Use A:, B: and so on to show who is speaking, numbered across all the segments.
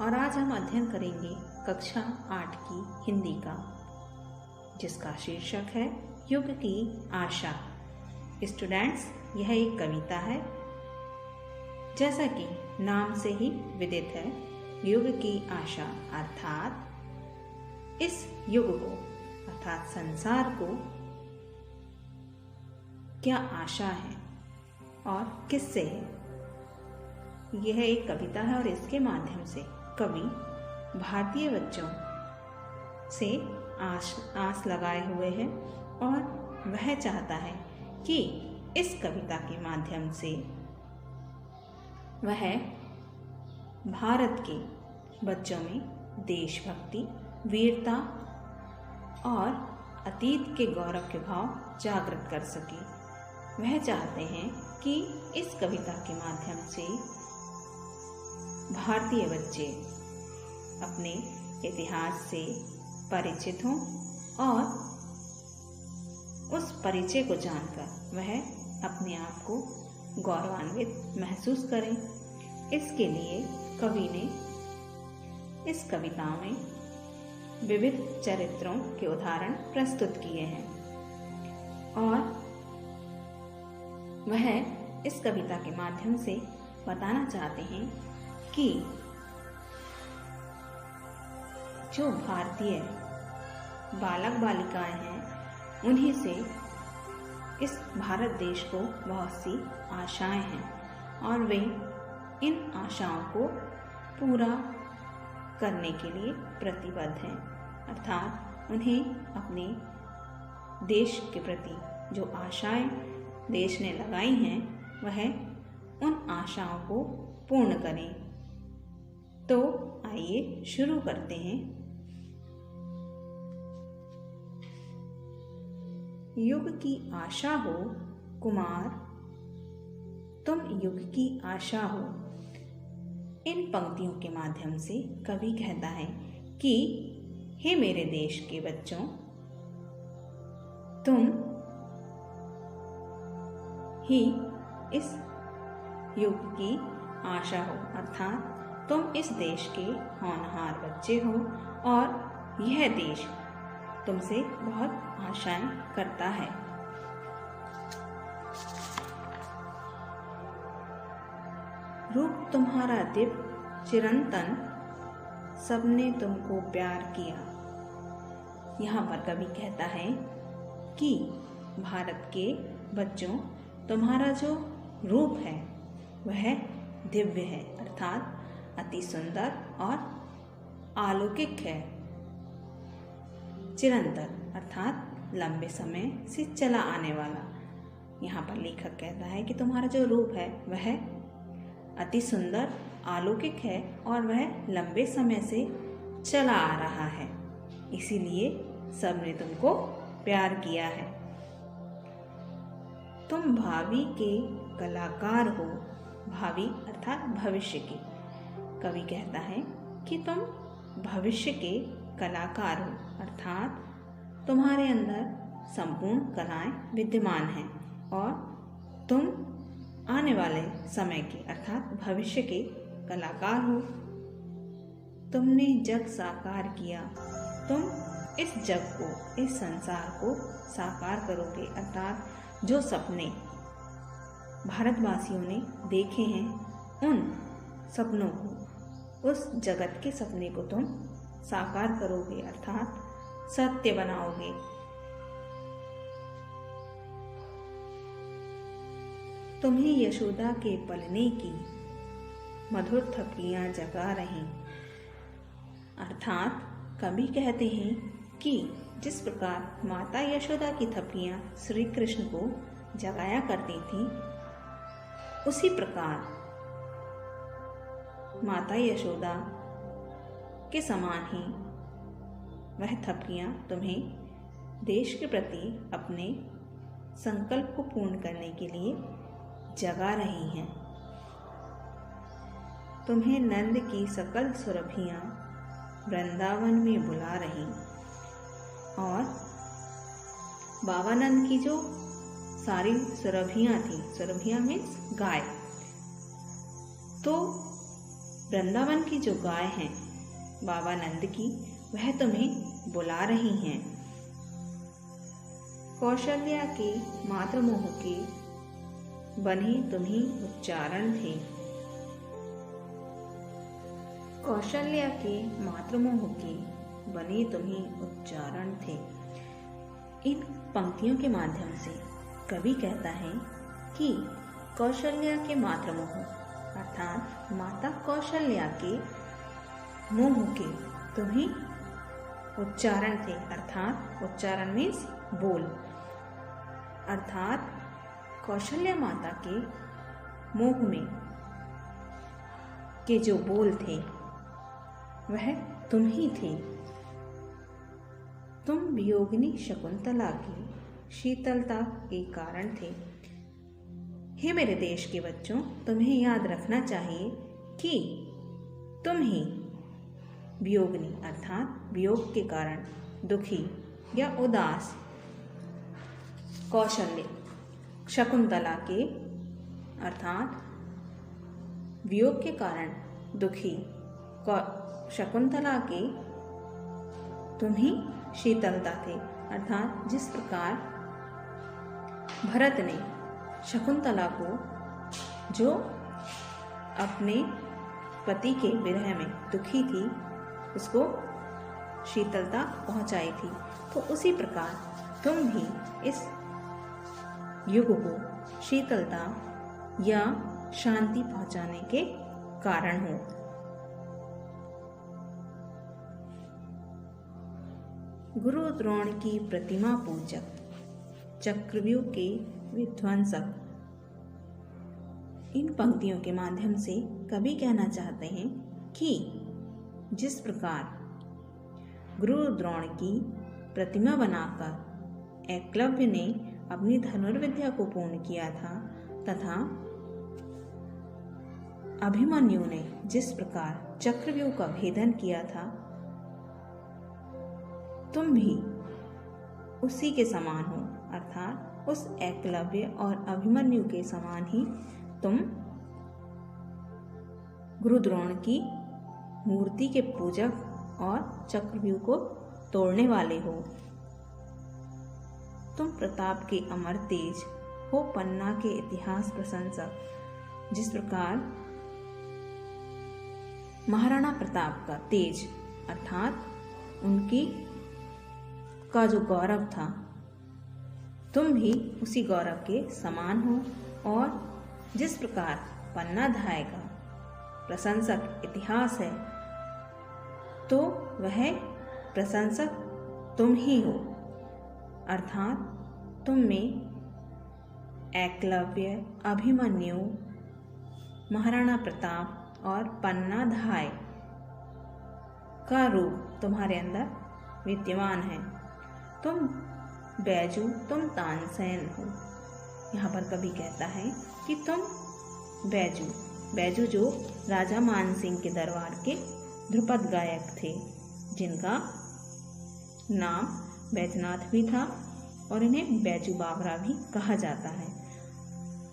A: और आज हम अध्ययन करेंगे कक्षा 8 की हिंदी का, जिसका शीर्षक है युग की आशा। स्टूडेंट्स, यह एक कविता है। जैसा कि नाम से ही विदित है, युग की आशा अर्थात इस युग को अर्थात संसार को क्या आशा है और किससे है। यह एक कविता है और इसके माध्यम से कवि भारतीय बच्चों से आस लगाए हुए हैं और वह चाहता है कि इस कविता के माध्यम से वह भारत के बच्चों में देशभक्ति, वीरता और अतीत के गौरव के भाव जागृत कर सके। वह चाहते हैं कि इस कविता के माध्यम से भारतीय बच्चे अपने इतिहास से परिचित हों और उस परिचय को जानकर वह अपने आप को गौरवान्वित महसूस करें। इसके लिए कवि ने इस कविता में विविध चरित्रों के उदाहरण प्रस्तुत किए हैं और वह इस कविता के माध्यम से बताना चाहते हैं कि जो भारतीय बालक बालिकाएं हैं, उन्हीं से इस भारत देश को बहुत सी आशाएं हैं और वे इन आशाओं को पूरा करने के लिए प्रतिबद्ध हैं। अर्थात उन्हें अपने देश के प्रति जो आशाएं देश ने लगाई हैं, वह उन आशाओं को पूर्ण करें। तो आइए शुरू करते हैं। युग की आशा हो कुमार, तुम युग की आशा हो। इन पंक्तियों के माध्यम से कवि कहता है कि हे मेरे देश के बच्चों, तुम ही इस युग की आशा हो। अर्थात तुम इस देश के होनहार बच्चे हो और यह देश तुमसे बहुत आशाएं करता है। रूप तुम्हारा दिव्य चिरंतन, सबने तुमको प्यार किया। यहाँ पर कवि कहता है कि भारत के बच्चों, तुम्हारा जो रूप है वह दिव्य है, अर्थात अति सुंदर और अलौकिक है। चिरंतन अर्थात लंबे समय से चला आने वाला। यहाँ पर लेखक कहता है कि तुम्हारा जो रूप है वह अति सुंदर, अलौकिक है और वह लंबे समय से चला आ रहा है, इसीलिए सबने तुमको प्यार किया है। तुम भावी के कलाकार हो। भावी अर्थात भविष्य के। कवि कहता है कि तुम भविष्य के कलाकार हो, अर्थात तुम्हारे अंदर संपूर्ण कलाएं विद्यमान हैं और तुम आने वाले समय के अर्थात भविष्य के कलाकार हो। तुमने जग साकार किया। तुम इस जग को, इस संसार को साकार करोगे, अर्थात जो सपने भारतवासियों ने देखे हैं, उन सपनों को, उस जगत के सपने को तुम साकार करोगे, अर्थात सत्य बनाओगे। तुम्हें यशोदा के पलने की मधुर थपलियां जगा रही। अर्थात कवि कहते हैं कि जिस प्रकार माता यशोदा की थपलियां श्री कृष्ण को जगाया करती थी, उसी प्रकार माता यशोदा के समान ही वह थपलियां तुम्हें देश के प्रति अपने संकल्प को पूर्ण करने के लिए जगा रही हैं। तुम्हें नंद की सकल सुरभियां वृंदावन में बुला रही और बाबानंद की जो सारी सुरभियां थी, सुरभियां मीन्स गाय, तो वृंदावन की जो गाय हैं बाबा नंद की, वह तुम्हें बुला रही हैं। कौशल्या के मातृमोह के बने तुम्ही उच्चारण थे। कौशल्या के मातृमोह के बने तुम्ही उच्चारण थे। इन पंक्तियों के माध्यम से कवि कहता है कि कौशल्या के मातृमोह अर्थात माता कौशल्या के मोह के तुम्ही उच्चारण थे। अर्थात उच्चारण मीन्स बोल, अर्थात कौशल्या माता के मोह में के जो बोल थे वह तुम ही थे। तुम वियोगिनी शकुंतला की शीतलता के कारण थे। हे मेरे देश के बच्चों, तुम्हें याद रखना चाहिए कि तुम ही वियोगिनी अर्थात वियोग के कारण दुखी या उदास कौशल्य शकुंतला के अर्थात वियोग के कारण दुखी शकुंतला के तुम ही शीतलता थे। अर्थात जिस प्रकार भरत ने शकुंतला को जो अपने पति के विरह में दुखी थी उसको शीतलता पहुंचाई थी, तो उसी प्रकार तुम भी इस युग को शीतलता या शांति पहुंचाने के कारण हो। गुरु द्रोण की प्रतिमा पूजक, चक्रव्यूह के विध्वंसक। इन पंक्तियों के माध्यम से कवि कहना चाहते हैं कि जिस प्रकार गुरु द्रोण की प्रतिमा बनाकर एकलव्य ने अपनी धनुर्विद्या को पूर्ण किया था, तथा अभिमन्यु ने जिस प्रकार चक्रव्यूह का भेदन किया था, तुम भी उसी के समान हो। अर्थात उस एकलव्य और अभिमन्यु के समान ही तुम गुरु द्रोण की मूर्ति के पूजक और चक्रव्यूह को तोड़ने वाले हो। तुम प्रताप के अमर तेज हो, पन्ना के इतिहास प्रशंसक। जिस प्रकार महाराणा प्रताप का तेज अर्थात उनकी का जो गौरव था, तुम भी उसी गौरव के समान हो। और जिस प्रकार पन्ना धाय का प्रशंसक इतिहास है, तो वह प्रशंसक तुम ही हो। अर्थात तुम में एकलव्य, अभिमन्यु, महाराणा प्रताप और पन्ना धाय का रूप तुम्हारे अंदर विद्यमान है। तुम बैजू, तुम तानसेन हो। यहाँ पर कवि कहता है कि तुम बैजू जो राजा मानसिंह के दरबार के ध्रुपद गायक थे, जिनका नाम बैजनाथ भी था और इन्हें बैजू बावरा भी कहा जाता है।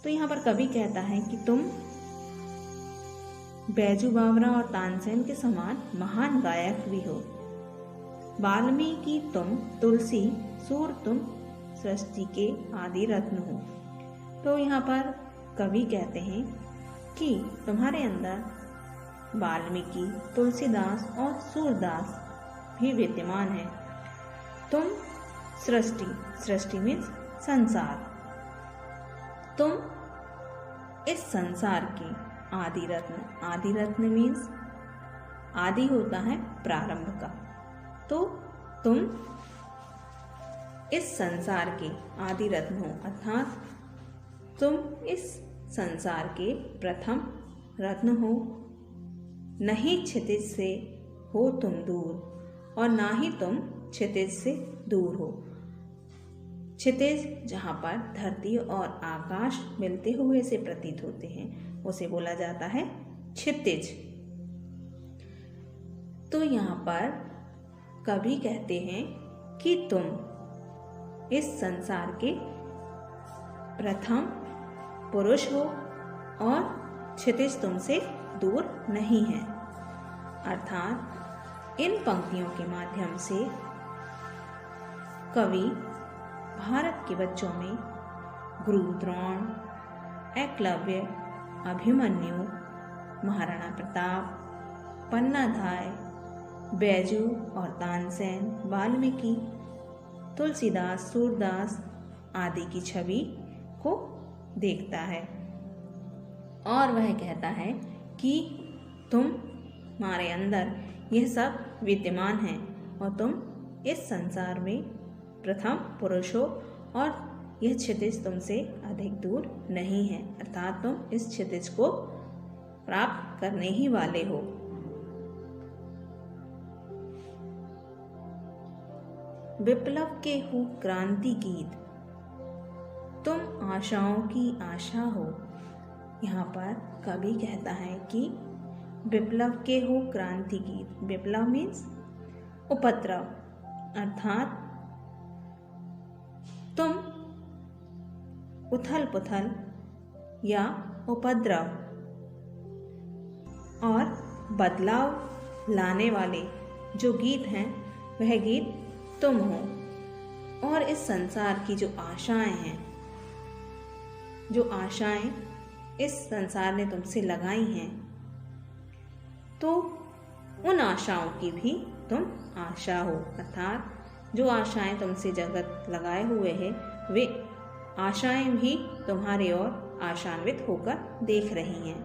A: तो यहाँ पर कवि कहता है कि तुम बैजू बावरा और तानसेन के समान महान गायक भी हो। वाल्मीकि तुम, तुलसी, सूर तुम सृष्टि के आदि रत्न हो। तो यहाँ पर कवि कहते हैं कि तुम्हारे अंदर वाल्मीकि, तुलसीदास और सूरदास भी विद्यमान है। तुम सृष्टि मीन्स संसार, तुम इस संसार के आदि रत्न मीन्स आदि होता है प्रारंभ का। तो तुम इस संसार के आदि रत्न हो, अर्थात तुम इस संसार के प्रथम रत्न हो। नहीं क्षितिज से हो तुम दूर और ना ही तुम क्षितिज से दूर हो। क्षितिज जहाँ पर धरती और आकाश मिलते हुए से प्रतीत होते हैं, उसे बोला जाता है क्षितिज। तो यहाँ पर कवि कहते हैं कि तुम इस संसार के प्रथम पुरुष हो और क्षितिज तुमसे दूर नहीं है। अर्थात इन पंक्तियों के माध्यम से कवि भारत के बच्चों में गुरु द्रोण, एकलव्य, अभिमन्यु, महाराणा प्रताप, पन्नाधाय, बैजू और तानसेन, वाल्मीकि, तुलसीदास, सूरदास आदि की छवि को देखता है और वह कहता है कि तुम्हारे अंदर यह सब विद्यमान है और तुम इस संसार में प्रथम पुरुष हो और यह क्षितिज तुमसे अधिक दूर नहीं है, अर्थात तुम इस क्षितिज को प्राप्त करने ही वाले हो। विप्लव के हो क्रांति गीत, तुम आशाओं की आशा हो। यहाँ पर कवि कहता है कि विप्लव के हो क्रांति गीत। विप्लव मीन्स उपद्रव, अर्थात तुम उथल पुथल या उपद्रव और बदलाव लाने वाले जो गीत हैं वह गीत तुम हो। और इस संसार की जो आशाएं हैं, जो आशाएं इस संसार ने तुमसे लगाई हैं, तो उन आशाओं की भी तुम आशा हो। अर्थात जो आशाएं तुमसे जगत लगाए हुए है वे आशाएं भी तुम्हारी ओर आशान्वित होकर देख रही हैं।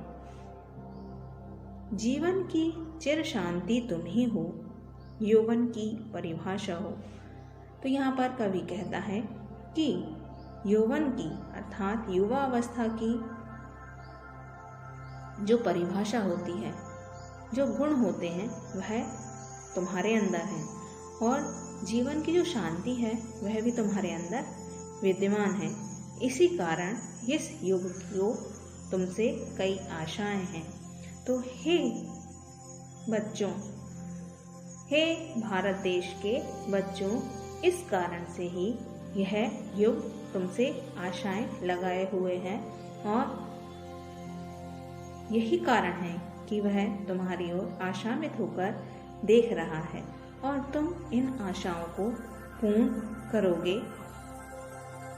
A: जीवन की चिर शांति तुम ही हो, यौवन की परिभाषा हो। तो यहाँ पर कवि कहता है कि यौवन की अर्थात युवा अवस्था की जो परिभाषा होती है, जो गुण होते हैं वह तुम्हारे अंदर हैं और जीवन की जो शांति है वह भी तुम्हारे अंदर विद्यमान है। इसी कारण इस युग को तुमसे कई आशाएं हैं। तो हे बच्चों, हे भारत देश के बच्चों, इस कारण से ही यह युग तुमसे आशाएं लगाए हुए हैं और यही कारण है कि वह तुम्हारी ओर आशान्वित होकर देख रहा है और तुम इन आशाओं को पूर्ण करोगे,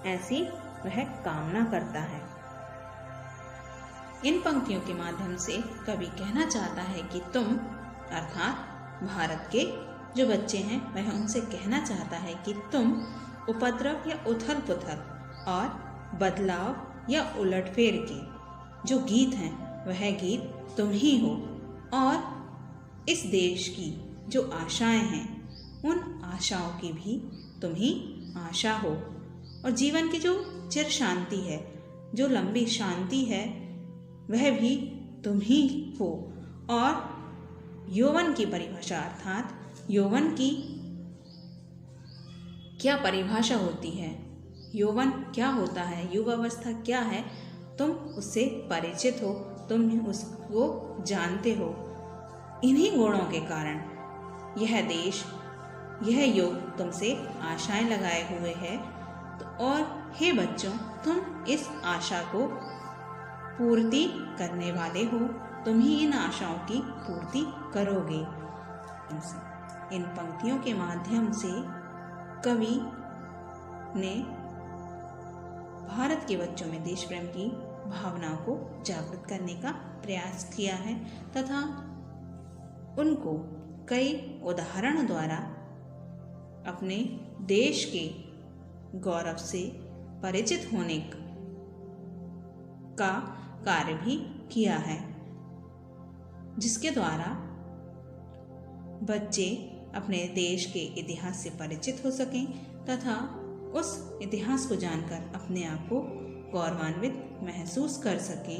A: ऐसी वह कामना करता है। इन पंक्तियों के माध्यम से कवि कहना चाहता है कि तुम अर्थात भारत के जो बच्चे हैं वह उनसे कहना चाहता है कि तुम उपद्रव या उथल पुथल और बदलाव या उलटफेर के जो गीत हैं वह गीत तुम ही हो और इस देश की जो आशाएं हैं उन आशाओं की भी तुम ही आशा हो और जीवन की जो चिर शांति है, जो लंबी शांति है वह भी तुम ही हो। और यौवन की परिभाषा अर्थात यौवन की क्या परिभाषा होती है, यौवन क्या होता है, युवावस्था क्या है, तुम उससे परिचित हो, तुम उसको जानते हो। इन्हीं गुणों के कारण यह देश, यह युग तुमसे आशाएं लगाए हुए है। तो और हे बच्चों, तुम इस आशा को पूर्ति करने वाले हो, तुम ही इन आशाओं की पूर्ति करोगे। इन पंक्तियों के माध्यम से कवि ने भारत के बच्चों में देश प्रेम की भावना को जागृत करने का प्रयास किया है तथा उनको कई उदाहरणों द्वारा अपने देश के गौरव से परिचित होने का कार्य भी किया है, जिसके द्वारा बच्चे अपने देश के इतिहास से परिचित हो सकें तथा उस इतिहास को जानकर अपने आप को गौरवान्वित महसूस कर सकें,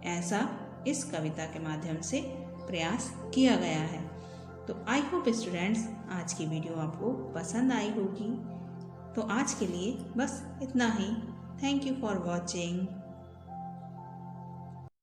A: ऐसा इस कविता के माध्यम से प्रयास किया गया है। तो आई होप स्टूडेंट्स आज की वीडियो आपको पसंद आई होगी। तो आज के लिए बस इतना ही। Thank you for watching.